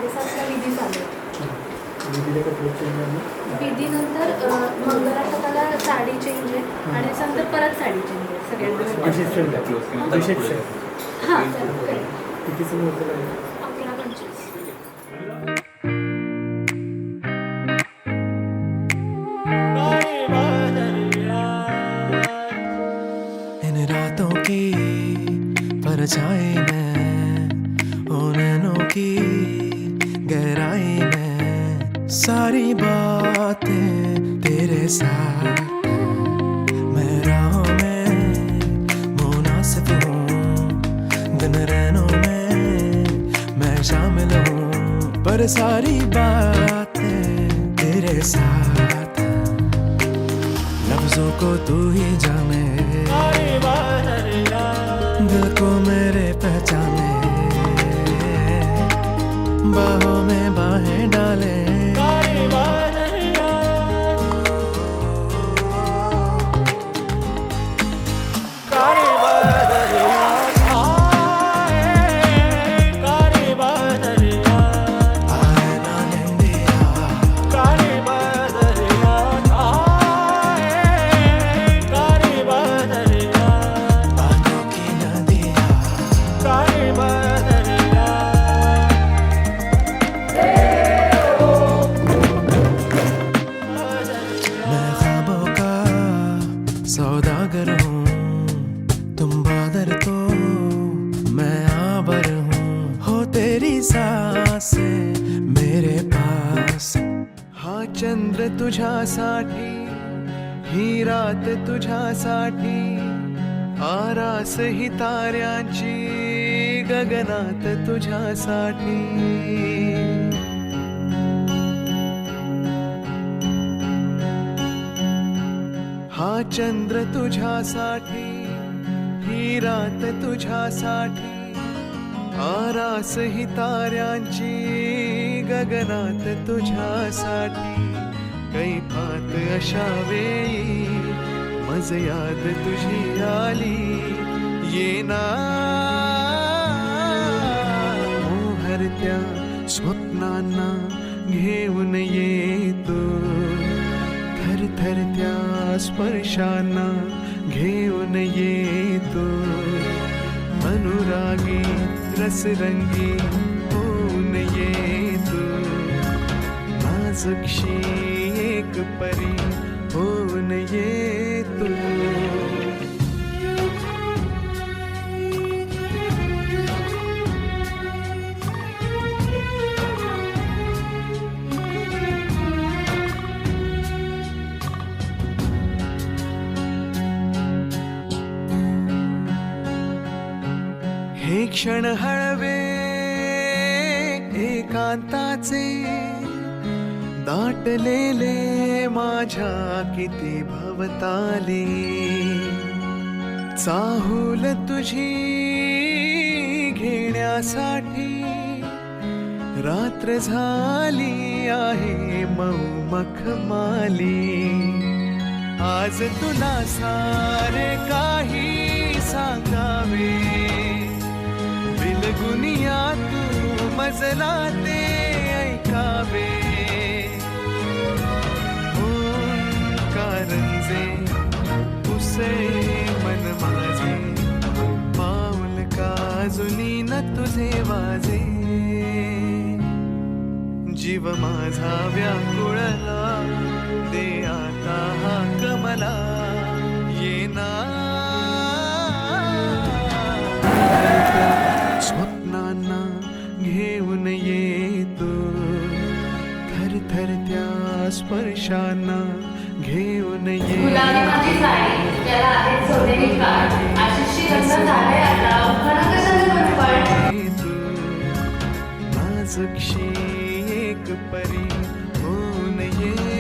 साडेसातला विधी चालू आहे. विधीला कपडे चेंज आहे. विधीनंतर मंगलाष्टकाला साडी चेंज आहे आणि नंतर परत साडी चेंज आहे सगळ्यांना. रिसेप्शन रिसेप्शन हां चालेल. कितीचं मुहूर्त लागेल? 11:25. इन रातों की परछाई में, उन नैनों की गहराई में, सारी बातें तेरे साथ मैं राहों में मुनासिब हूँ, दिन रैनों में मैं शामिल हूँ, पर सारी बातें तेरे साथ, लफ्जों को तू ही जाने, दिल को मेरे पहचाने, बाहों में बाहें डाले, सौदागर हूँ, तुम बादर तो मैं आबर हूँ, हो तेरी सांसें मेरे पास, हा चंद्र तुझ्यासाठी, ही रात तुझ्यासाठी, आरास ही ताऱ्यांची गगनात तुझ्यासाठी, हा चंद्र तुझ्यासाठी, ही रात तुझ्यासाठी, आरास ही ताऱ्यांची गगनात तुझ्यासाठी, कैफात अशा वेळी मज याद तुझी आली, येना मोहरत्या स्वप्नांना घेऊन येतो, थरथरत्या स्पर्शांना घेऊन येतो, अनुरागी रसरंगी होऊन येतो, नाजूकशी एक परी होऊन येतो. हे क्षण हळवे एकांताचे, दाटलेले माझ्या किती भवताले, चाहूल तुझी घेण्यासाठी रात्र झाली आहे मऊ मखमाली, आज तुला सारे काही सांगावे, बिलगुनिया तू मजला ते ऐकावे, कारंजे उसे मन माझे, पाऊल का जुनी न तुझे वाजे, जीव माझा व्याकुळला दे आता हा कमला, येना स्वप्नांना घेऊन येतो, थरथरत्या स्पर्शांना घेऊन येतो. गुलाबी माझी साडी, त्याला आहेत सोनेरी काठ, आशिषची रंग झाले आता, उखाणा कशाला कमी पडतो, नाजूकशी एक परी होऊन ये.